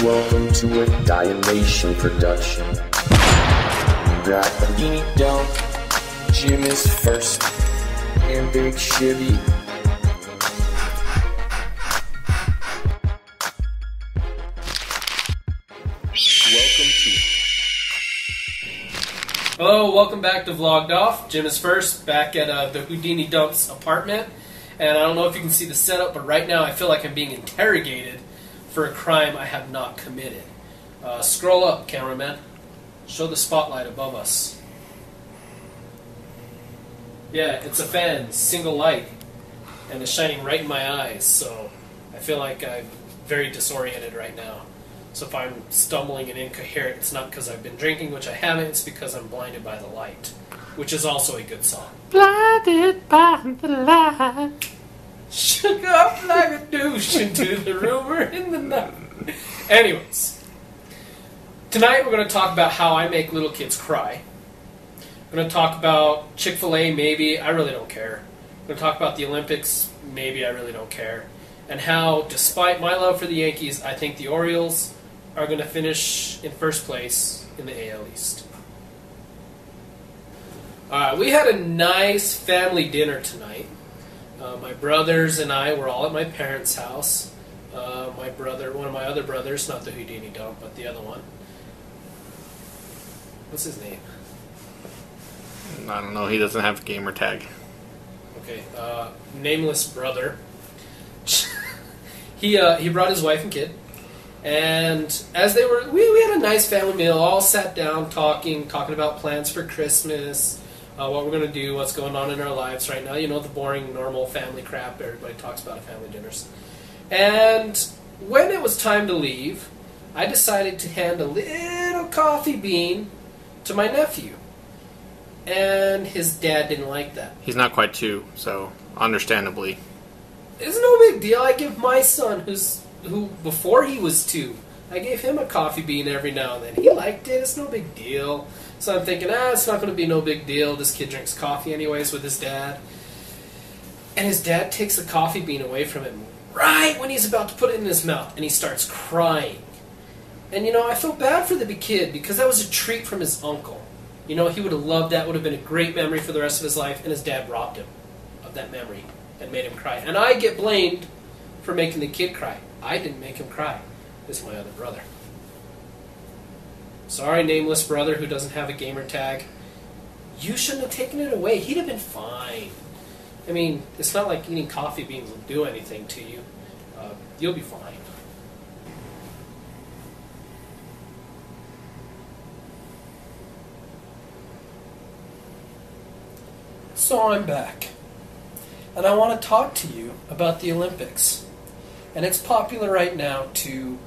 Welcome to a TheDIANation production. We got the Beanie Dump, Jimisfirst, and Big Shibby. Welcome to. Hello, welcome back to Vlogged Off. Jimisfirst, back at the Houdini Dump's apartment. And I don't know if you can see the setup, but right now I feel like I'm being interrogated for a crime I have not committed. Scroll up, cameraman. Show the spotlight above us. Yeah, it's a fan, single light, and it's shining right in my eyes, so I feel like I'm very disoriented right now. So if I'm stumbling and incoherent, it's not because I've been drinking, which I haven't, it's because I'm blinded by the light, which is also a good song. Blinded by the light. Shook up like a douche into the rumor in the night. Anyways, tonight we're going to talk about how I make little kids cry. We're going to talk about Chick-Fil-A, maybe, I really don't care. We're going to talk about the Olympics, maybe, I really don't care. And how, despite my love for the Yankees, I think the Orioles are going to finish in first place in the AL East. We had a nice family dinner tonight. My brothers and I were all at my parents' house. My brother, one of my other brothers, not the Houdini Dump, but the other one. What's his name? I don't know. He doesn't have a gamer tag. Okay, nameless brother. He brought his wife and kid, and as they were, we had a nice family meal. All sat down talking about plans for Christmas. What we're going to do, what's going on in our lives right now. You know, the boring, normal family crap everybody talks about at family dinners. And when it was time to leave, I decided to hand a little coffee bean to my nephew. And his dad didn't like that. He's not quite 2, so understandably. It's no big deal. I give my son, who before he was 2, I gave him a coffee bean every now and then. He liked it. It's no big deal. So I'm thinking, it's not going to be no big deal. This kid drinks coffee anyways with his dad. And his dad takes the coffee bean away from him right when he's about to put it in his mouth, and he starts crying. And, you know, I feel bad for the kid because that was a treat from his uncle. You know, he would have loved that. Would have been a great memory for the rest of his life, and his dad robbed him of that memory and made him cry. And I get blamed for making the kid cry. I didn't make him cry. It's my other brother. Sorry, nameless brother who doesn't have a gamer tag. You shouldn't have taken it away. He'd have been fine. I mean, it's not like eating coffee beans will do anything to you. You'll be fine. So I'm back. And I want to talk to you about the Olympics. And it's popular right now to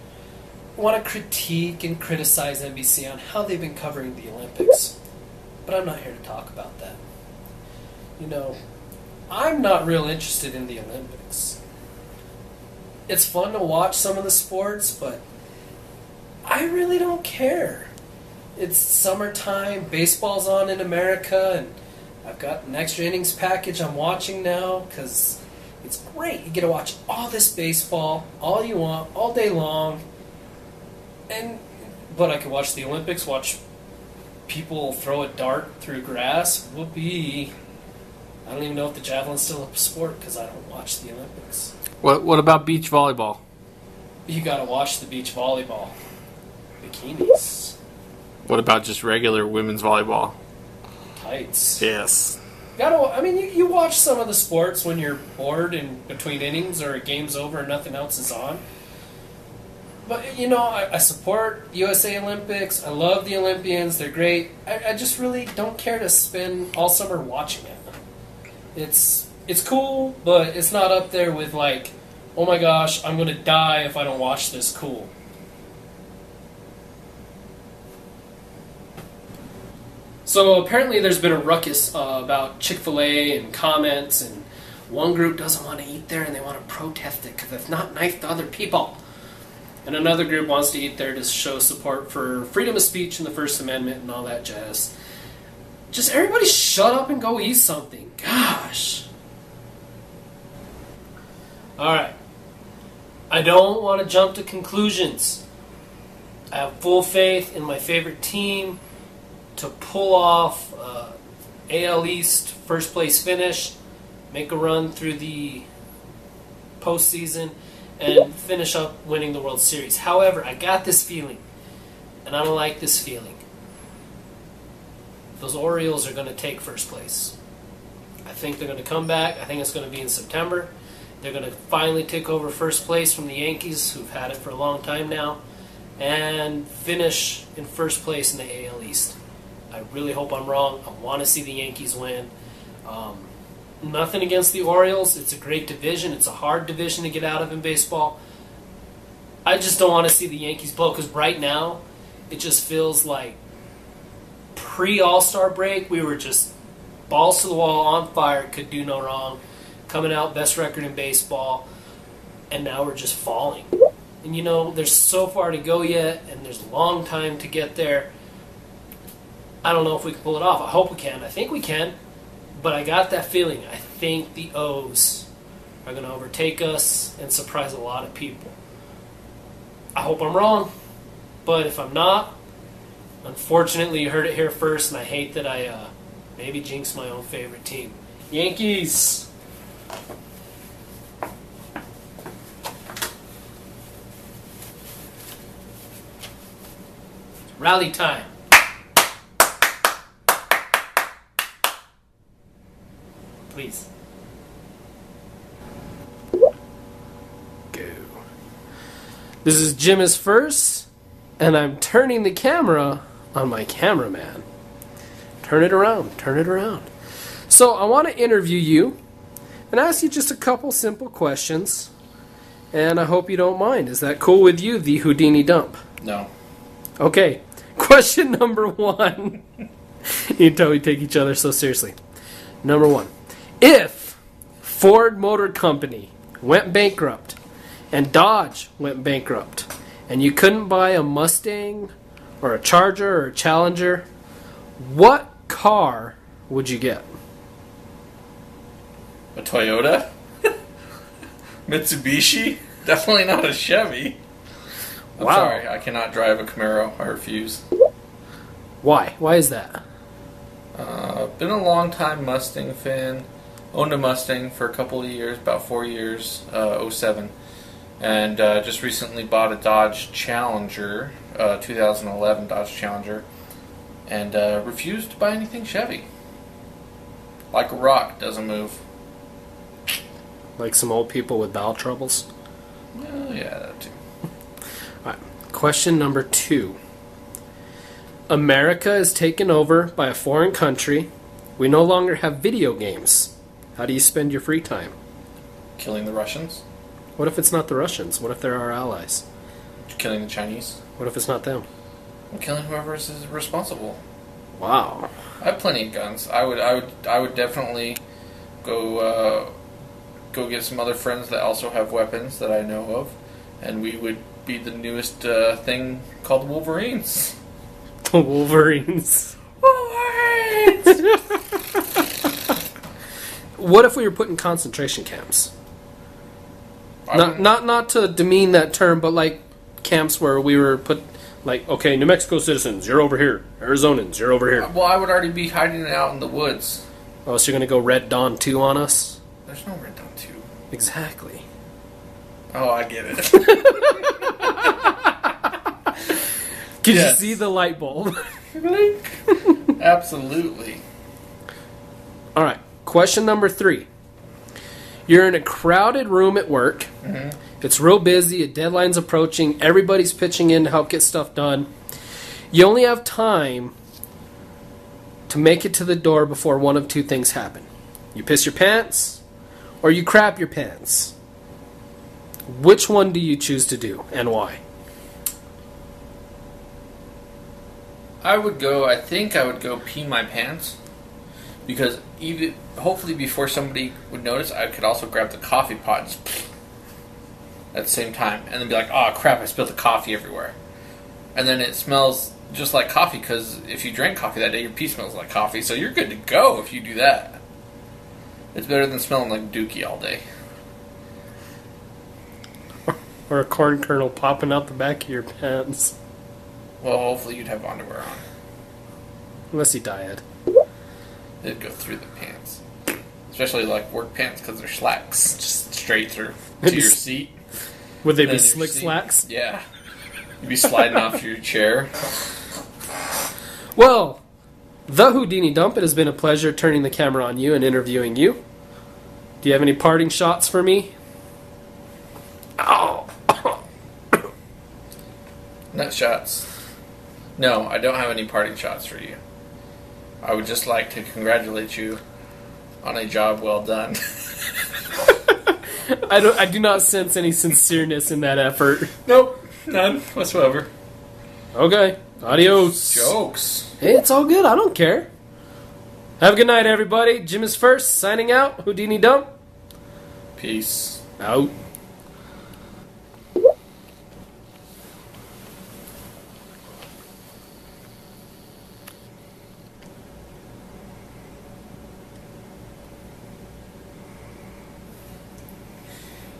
want to critique and criticize NBC on how they've been covering the Olympics. But I'm not here to talk about that. You know, I'm not real interested in the Olympics. It's fun to watch some of the sports, but I really don't care. It's summertime, baseball's on in America, and I've got an extra innings package I'm watching now because it's great. You get to watch all this baseball, all you want, all day long. But I could watch the Olympics, watch people throw a dart through grass. Whoopee. I don't even know if the javelin's still a sport because I don't watch the Olympics. What about beach volleyball? You gotta watch the beach volleyball. Bikinis. What about just regular women's volleyball? Tights. Yes. You watch some of the sports when you're bored in between innings or a game's over and nothing else is on. But, you know, I support USA Olympics. I love the Olympians. They're great. I just really don't care to spend all summer watching it. It's cool, but it's not up there with, like, oh my gosh, I'm going to die if I don't watch this cool. So apparently there's been a ruckus about Chick-Fil-A and comments, and one group doesn't want to eat there and they want to protest it because it's not nice to other people. And another group wants to eat there to show support for freedom of speech and the First Amendment and all that jazz. Just everybody shut up and go eat something. Gosh. Alright. I don't want to jump to conclusions. I have full faith in my favorite team to pull off AL East first place finish, make a run through the postseason, and finish up winning the World Series. However, I got this feeling, and I don't like this feeling. Those Orioles are going to take first place. I think they're going to come back. I think it's going to be in September. They're going to finally take over first place from the Yankees, who've had it for a long time now, and finish in first place in the AL East. I really hope I'm wrong. I want to see the Yankees win. Nothing against the Orioles. It's a great division. It's a hard division to get out of in baseball. I just don't want to see the Yankees blow, because right now it just feels like pre-All-Star break, we were just balls to the wall, on fire, could do no wrong, coming out best record in baseball, and now we're just falling. And you know, there's so far to go yet, and there's a long time to get there. I don't know if we can pull it off. I hope we can. I think we can. But I got that feeling. I think the O's are going to overtake us and surprise a lot of people. I hope I'm wrong. But if I'm not, unfortunately you heard it here first, and I hate that I maybe jinxed my own favorite team. Yankees! Rally time. Please. Go. This is Jimisfirst, and I'm turning the camera on my cameraman. Turn it around, turn it around. So I want to interview you and ask you just a couple simple questions, and I hope you don't mind. Is that cool with you, the Houdini dump? No. Okay, question number one. You can tell we take each other so seriously. Number one. If Ford Motor Company went bankrupt and Dodge went bankrupt and you couldn't buy a Mustang or a Charger or a Challenger, what car would you get? A Toyota? Mitsubishi? Definitely not a Chevy. I'm Wow. sorry, I cannot drive a Camaro. I refuse. Why? Why is that? Been a long time Mustang fan. Owned a Mustang for a couple of years, about 4 years, 07. And just recently bought a Dodge Challenger, 2011 Dodge Challenger. And refused to buy anything Chevy. Like a rock, doesn't move. Like some old people with bowel troubles? Oh, yeah, that too. Alright, question number two. America is taken over by a foreign country. We no longer have video games. How do you spend your free time? Killing the Russians. What if it's not the Russians? What if they're our allies? Killing the Chinese. What if it's not them? I'm killing whoever is responsible. Wow. I have plenty of guns. I would definitely go get some other friends that also have weapons that I know of, and we would be the newest thing called the Wolverines. The Wolverines. Wolverines! What if we were put in concentration camps? Not to demean that term, but like camps where we were put, like, okay, New Mexico citizens, you're over here. Arizonans, you're over here. Well, I would already be hiding out in the woods. Oh, so you're going to go Red Dawn 2 on us? There's no Red Dawn 2. Exactly. Oh, I get it. Can Yes. you see the light bulb? Absolutely. All right. Question number 3. You're in a crowded room at work. Mm-hmm. It's real busy. A deadline's approaching. Everybody's pitching in to help get stuff done. You only have time to make it to the door before one of two things happen. You piss your pants or you crap your pants. Which one do you choose to do and why? I think I would go pee my pants, because even hopefully before somebody would notice, I could also grab the coffee pot and just at the same time, and then be like, oh crap, I spilled the coffee everywhere. And then it smells just like coffee, because if you drank coffee that day, your pee smells like coffee, so you're good to go if you do that. It's better than smelling like dookie all day. Or a corn kernel popping out the back of your pants. Well, hopefully you'd have underwear on. Unless he died. It'd go through the pants. Especially like work pants because they're slacks. Just straight through to your seat. Would they be Then your slick seat. slacks? Yeah. You'd be sliding off your chair. Well, the Houdini Dump, it has been a pleasure turning the camera on you and interviewing you. Do you have any parting shots for me? Ow! Nut shots. No, I don't have any parting shots for you. I would just like to congratulate you on a job well done. I do not sense any sincereness in that effort. Nope, none whatsoever. Okay, adios. Jokes. Hey, it's all good. I don't care. Have a good night, everybody. Jimisfirst, signing out. Houdini Dump. Peace. Out.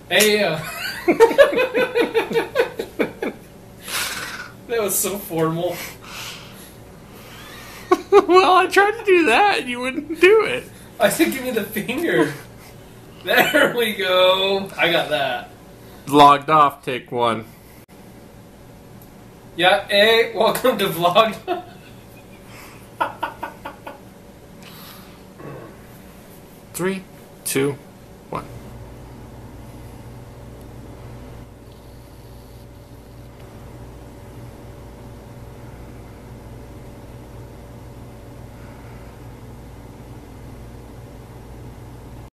Hey, that was so formal. Well, I tried to do that and you wouldn't do it. I said give me the finger. There we go. I got that. Logged off, take one. Yeah, hey, welcome to Vlog. 3, 2,